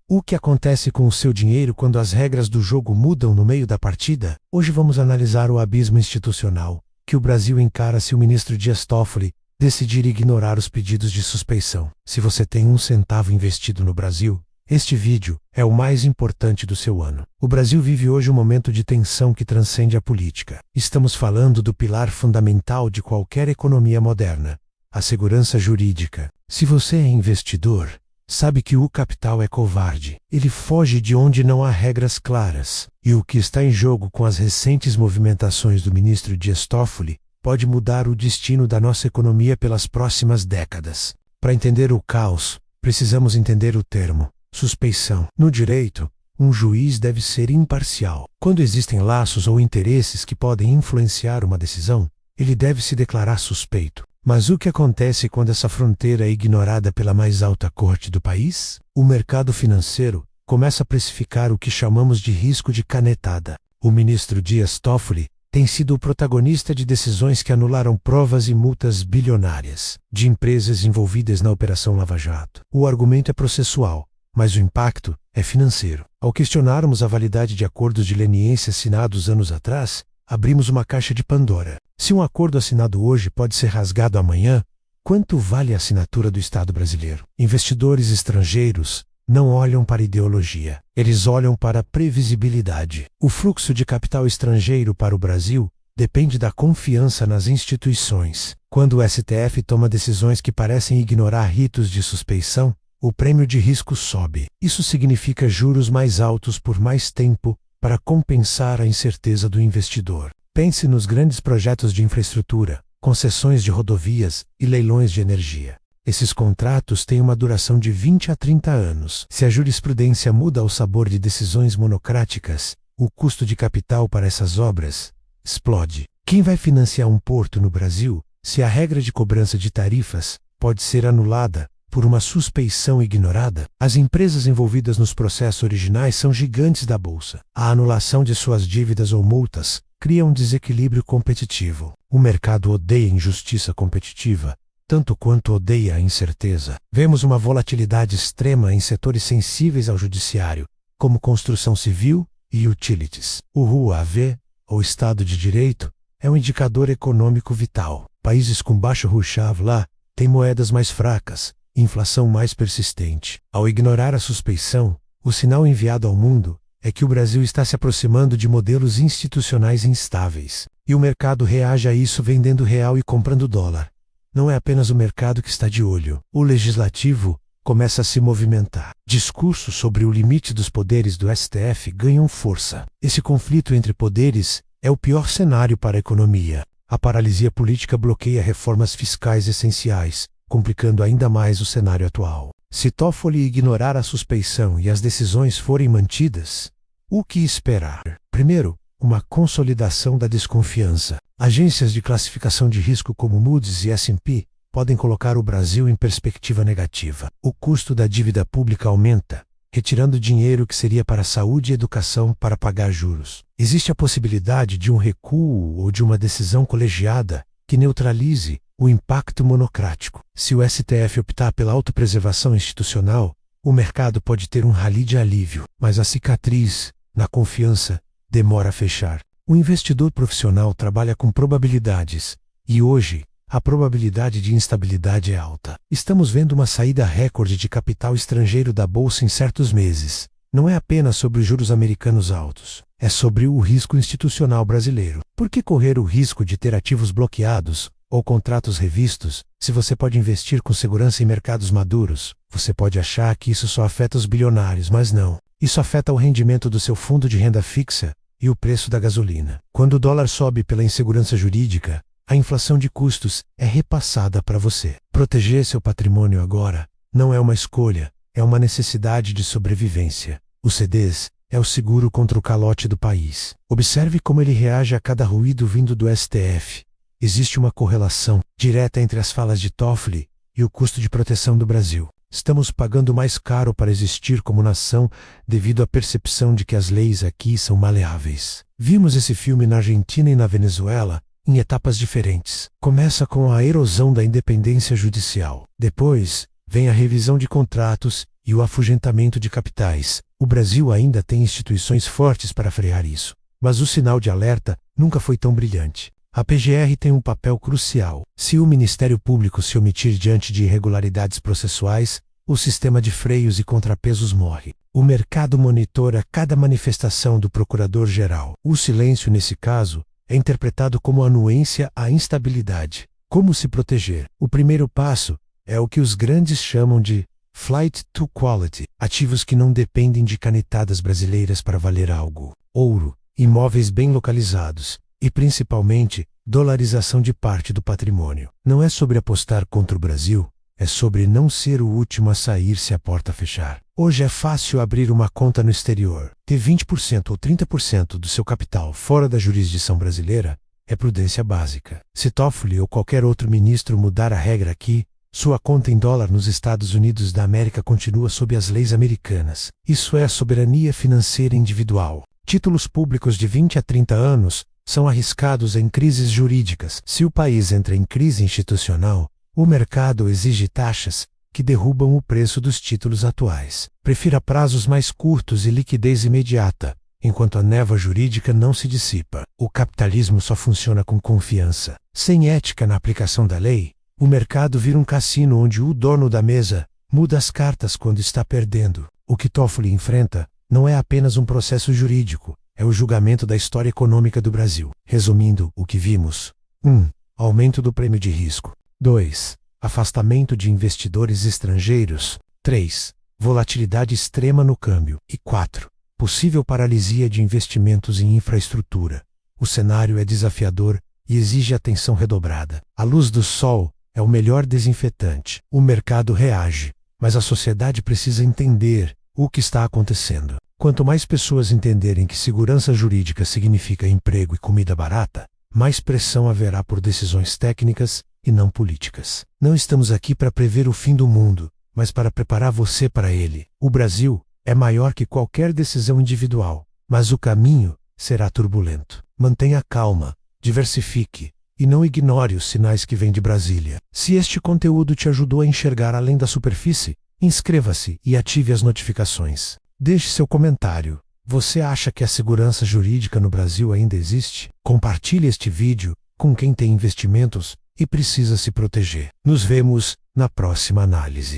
O que acontece com o seu dinheiro quando as regras do jogo mudam no meio da partida? Hoje vamos analisar o abismo institucional que o Brasil encara se o ministro Dias Toffoli decidir ignorar os pedidos de suspeição. Se você tem um centavo investido no Brasil, este vídeo é o mais importante do seu ano. O Brasil vive hoje um momento de tensão que transcende a política. Estamos falando do pilar fundamental de qualquer economia moderna, a segurança jurídica. Se você é investidor, sabe que o capital é covarde. Ele foge de onde não há regras claras. E o que está em jogo com as recentes movimentações do ministro Dias Toffoli pode mudar o destino da nossa economia pelas próximas décadas. Para entender o caos, precisamos entender o termo suspeição. No direito, um juiz deve ser imparcial. Quando existem laços ou interesses que podem influenciar uma decisão, ele deve se declarar suspeito. Mas o que acontece quando essa fronteira é ignorada pela mais alta corte do país? O mercado financeiro começa a precificar o que chamamos de risco de canetada. O ministro Dias Toffoli tem sido o protagonista de decisões que anularam provas e multas bilionárias de empresas envolvidas na Operação Lava Jato. O argumento é processual, mas o impacto é financeiro. Ao questionarmos a validade de acordos de leniência assinados anos atrás, abrimos uma caixa de Pandora. Se um acordo assinado hoje pode ser rasgado amanhã, quanto vale a assinatura do Estado brasileiro? Investidores estrangeiros não olham para ideologia, eles olham para a previsibilidade. O fluxo de capital estrangeiro para o Brasil depende da confiança nas instituições. Quando o STF toma decisões que parecem ignorar ritos de suspeição, o prêmio de risco sobe. Isso significa juros mais altos por mais tempo para compensar a incerteza do investidor. Pense nos grandes projetos de infraestrutura, concessões de rodovias e leilões de energia. Esses contratos têm uma duração de 20 a 30 anos. Se a jurisprudência muda o sabor de decisões monocráticas, o custo de capital para essas obras explode. Quem vai financiar um porto no Brasil se a regra de cobrança de tarifas pode ser anulada por uma suspeição ignorada? As empresas envolvidas nos processos originais são gigantes da bolsa. A anulação de suas dívidas ou multas cria um desequilíbrio competitivo. O mercado odeia injustiça competitiva, tanto quanto odeia a incerteza. Vemos uma volatilidade extrema em setores sensíveis ao judiciário, como construção civil e utilities. O RUAV, ou Estado de Direito, é um indicador econômico vital. Países com baixo RUCHAV têm moedas mais fracas, inflação mais persistente. Ao ignorar a suspeição, o sinal enviado ao mundo é que o Brasil está se aproximando de modelos institucionais instáveis. E o mercado reage a isso vendendo real e comprando dólar. Não é apenas o mercado que está de olho. O legislativo começa a se movimentar. Discursos sobre o limite dos poderes do STF ganham força. Esse conflito entre poderes é o pior cenário para a economia. A paralisia política bloqueia reformas fiscais essenciais, complicando ainda mais o cenário atual. Se Toffoli ignorar a suspeição e as decisões forem mantidas, o que esperar? Primeiro, uma consolidação da desconfiança. Agências de classificação de risco como Moody's e S&P podem colocar o Brasil em perspectiva negativa. O custo da dívida pública aumenta, retirando dinheiro que seria para saúde e educação para pagar juros. Existe a possibilidade de um recuo ou de uma decisão colegiada que neutralize o impacto monocrático. Se o STF optar pela autopreservação institucional, o mercado pode ter um rally de alívio, mas a cicatriz, na confiança, demora a fechar. O investidor profissional trabalha com probabilidades, e hoje, a probabilidade de instabilidade é alta. Estamos vendo uma saída recorde de capital estrangeiro da bolsa em certos meses. Não é apenas sobre os juros americanos altos, é sobre o risco institucional brasileiro. Por que correr o risco de ter ativos bloqueados ou contratos revistos, se você pode investir com segurança em mercados maduros? Você pode achar que isso só afeta os bilionários, mas não. Isso afeta o rendimento do seu fundo de renda fixa e o preço da gasolina. Quando o dólar sobe pela insegurança jurídica, a inflação de custos é repassada para você. Proteger seu patrimônio agora não é uma escolha, é uma necessidade de sobrevivência. O CDS é o seguro contra o calote do país. Observe como ele reage a cada ruído vindo do STF. Existe uma correlação direta entre as falas de Toffoli e o custo de proteção do Brasil. Estamos pagando mais caro para existir como nação devido à percepção de que as leis aqui são maleáveis. Vimos esse filme na Argentina e na Venezuela em etapas diferentes. Começa com a erosão da independência judicial. Depois, vem a revisão de contratos e o afugentamento de capitais. O Brasil ainda tem instituições fortes para frear isso, mas o sinal de alerta nunca foi tão brilhante. A PGR tem um papel crucial. Se o Ministério Público se omitir diante de irregularidades processuais, o sistema de freios e contrapesos morre. O mercado monitora cada manifestação do Procurador-Geral. O silêncio, nesse caso, é interpretado como anuência à instabilidade. Como se proteger? O primeiro passo é o que os grandes chamam de flight to quality, ativos que não dependem de canetadas brasileiras para valer algo. Ouro, imóveis bem localizados e, principalmente, dolarização de parte do patrimônio. Não é sobre apostar contra o Brasil, é sobre não ser o último a sair se a porta fechar. Hoje é fácil abrir uma conta no exterior. Ter 20% ou 30% do seu capital fora da jurisdição brasileira é prudência básica. Se Toffoli ou qualquer outro ministro mudar a regra aqui, sua conta em dólar nos Estados Unidos da América continua sob as leis americanas. Isso é soberania financeira individual. Títulos públicos de 20 a 30 anos são arriscados em crises jurídicas. Se o país entra em crise institucional, o mercado exige taxas que derrubam o preço dos títulos atuais. Prefira prazos mais curtos e liquidez imediata, enquanto a névoa jurídica não se dissipa. O capitalismo só funciona com confiança. Sem ética na aplicação da lei, o mercado vira um cassino onde o dono da mesa muda as cartas quando está perdendo. O que Toffoli enfrenta não é apenas um processo jurídico, é o julgamento da história econômica do Brasil. Resumindo o que vimos: 1. Aumento do prêmio de risco. 2. Afastamento de investidores estrangeiros. 3. Volatilidade extrema no câmbio. E 4. Possível paralisia de investimentos em infraestrutura. O cenário é desafiador e exige atenção redobrada. A luz do sol é o melhor desinfetante. O mercado reage, mas a sociedade precisa entender o que está acontecendo. Quanto mais pessoas entenderem que segurança jurídica significa emprego e comida barata, mais pressão haverá por decisões técnicas e não políticas. Não estamos aqui para prever o fim do mundo, mas para preparar você para ele. O Brasil é maior que qualquer decisão individual, mas o caminho será turbulento. Mantenha calma, diversifique e não ignore os sinais que vêm de Brasília. Se este conteúdo te ajudou a enxergar além da superfície, inscreva-se e ative as notificações. Deixe seu comentário. Você acha que a segurança jurídica no Brasil ainda existe? Compartilhe este vídeo com quem tem investimentos e precisa se proteger. Nos vemos na próxima análise.